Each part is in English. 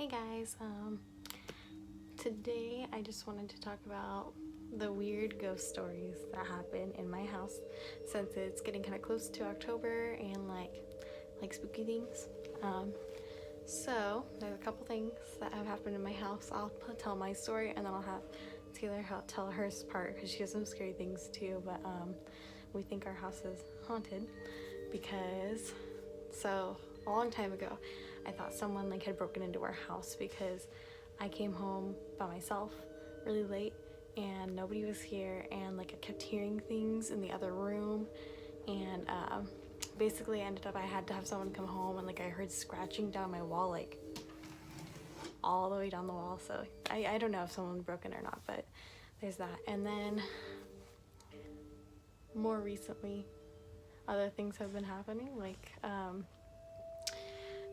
Hey guys, today I just wanted to talk about the weird ghost stories that happen in my house since it's getting kind of close to October and like spooky things. So there's a couple things that have happened in my house. I'll tell my story and then I'll have Taylor tell her part because she has some scary things too, but we think our house is haunted because a long time ago I thought someone had broken into our house because I came home by myself really late and nobody was here, and I kept hearing things in the other room, and basically ended up I had to have someone come home, and I heard scratching down my wall all the way down the wall. So I don't know if someone broke in or not, but there's that. And then more recently other things have been happening,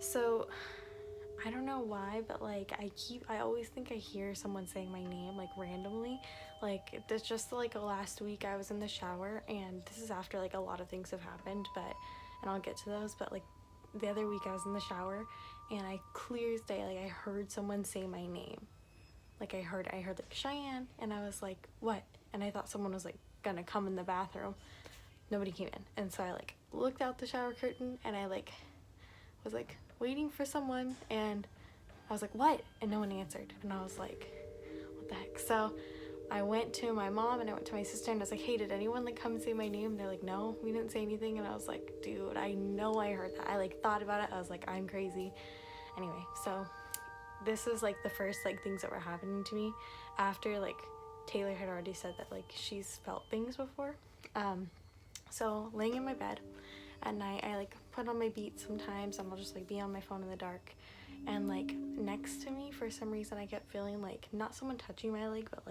so I don't know why, but I always think I hear someone saying my name randomly. There's just last week I was in the shower, and this is after a lot of things have happened, and I'll get to those, but the other week I was in the shower and I clear as day I heard someone say my name. I heard Cheyenne, and I was like, what? And I thought someone was gonna come in the bathroom. Nobody came in, and so I looked out the shower curtain and I was waiting for someone, and I was like, what? And no one answered, and I was like, what the heck? So I went to my mom and I went to my sister and I was like, hey, did anyone come and say my name? And they're like, no, we didn't say anything. And I was like, dude, I know I heard that. I thought about it. I was like, I'm crazy. Anyway, so this is the first things that were happening to me after Taylor had already said that she's felt things before. So laying in my bed at night, I put on my Beats sometimes, and I'll just be on my phone in the dark, and next to me for some reason I kept feeling not someone touching my leg, but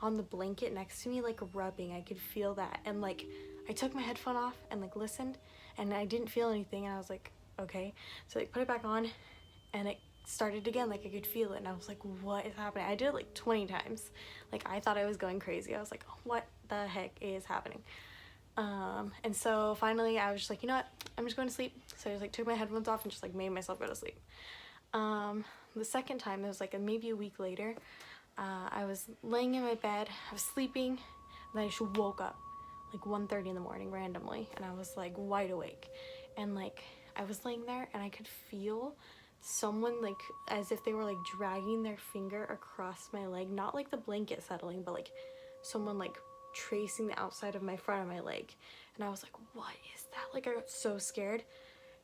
on the blanket next to me rubbing. I could feel that, and I took my headphone off and listened, and I didn't feel anything, and I was like, okay. So put it back on and it started again. I could feel it, and I was like, what is happening? I did it 20 times. I thought I was going crazy. I was like, what the heck is happening? And so finally I was just you know what, I'm just going to sleep. So I just took my headphones off and just made myself go to sleep. The second time, it was maybe a week later, I was laying in my bed, I was sleeping, and then I just woke up 1:30 in the morning randomly, and I was wide awake, and I was laying there and I could feel someone as if they were dragging their finger across my leg, not the blanket settling, but someone tracing the outside of my front of my leg. And I was like, what is that? I got so scared,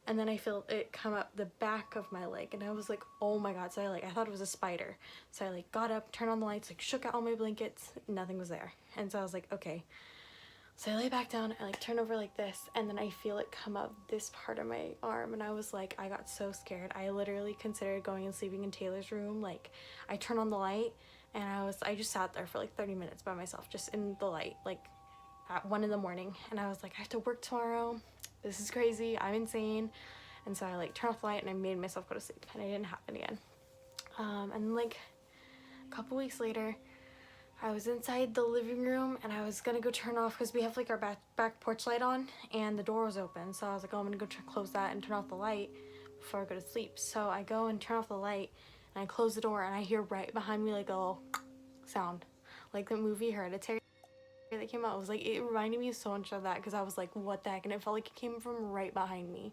and then I felt it come up the back of my leg, and I was like, oh my god. So I thought it was a spider, so I got up, turned on the lights, shook out all my blankets, nothing was there. And so I was like, okay. So I lay back down, I turn over this, and then I feel it come up this part of my arm, and I was like, I got so scared. I literally considered going and sleeping in Taylor's room. I turned on the light, and I just sat there for 30 minutes by myself, just in the light, at 1 in the morning, and I was like, I have to work tomorrow. This is crazy. I'm insane. And so I turned off the light and I made myself go to sleep, and it didn't happen again. And a couple weeks later, I was inside the living room and I was gonna go turn off, because we have our back porch light on and the door was open. So I was like, oh, I'm gonna go close that and turn off the light before I go to sleep. So I go and turn off the light and I close the door, and I hear right behind me a little sound, the movie Hereditary that came out. It was it reminded me so much of that, because I was like, what the heck? And it felt it came from right behind me,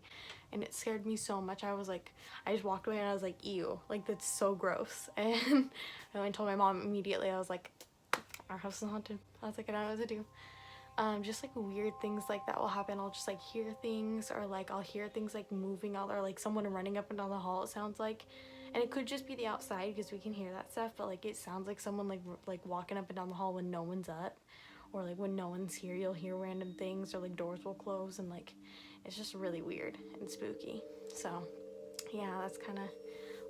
and it scared me so much. I was I just walked away and I was like, ew, that's so gross. And I went and told my mom immediately. I was like, our house is haunted. I was like, I don't know what to do. Just weird things that will happen. I'll just hear things, or I'll hear things moving out, or someone running up and down the hall, it sounds and it could just be the outside, because we can hear that stuff, but it sounds like someone walking up and down the hall when no one's up, or when no one's here. You'll hear random things, or doors will close, and it's just really weird and spooky. So yeah, that's kind of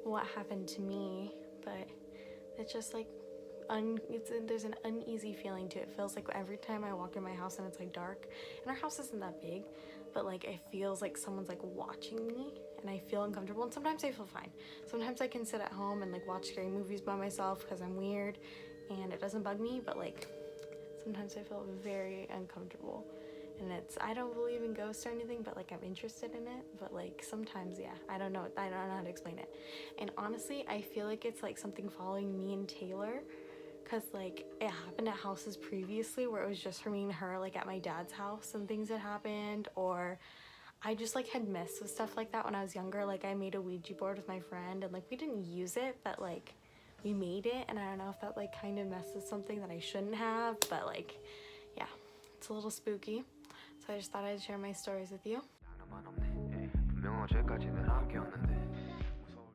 what happened to me, but it's just there's an uneasy feeling to it. It feels every time I walk in my house and it's dark, and our house isn't that big, but it feels someone's watching me, and I feel uncomfortable. And sometimes I feel fine. Sometimes I can sit at home and watch scary movies by myself because I'm weird and it doesn't bug me, but sometimes I feel very uncomfortable, And I don't believe in ghosts or anything, but like I'm interested in it. But like sometimes, yeah, I don't know how to explain it. And honestly, I feel like it's like something following me and Taylor, because like it happened at houses previously where it was just for me and her, like at my dad's house, and things had happened. Or I just like had messed with stuff like that when I was younger. Like I made a Ouija board with my friend, and like we didn't use it, but like we made it. And I don't know if that like kind of messes something that I shouldn't have, but like yeah, it's a little spooky. So I just thought I'd share my stories with you. 분명 어제까지는 함께였는데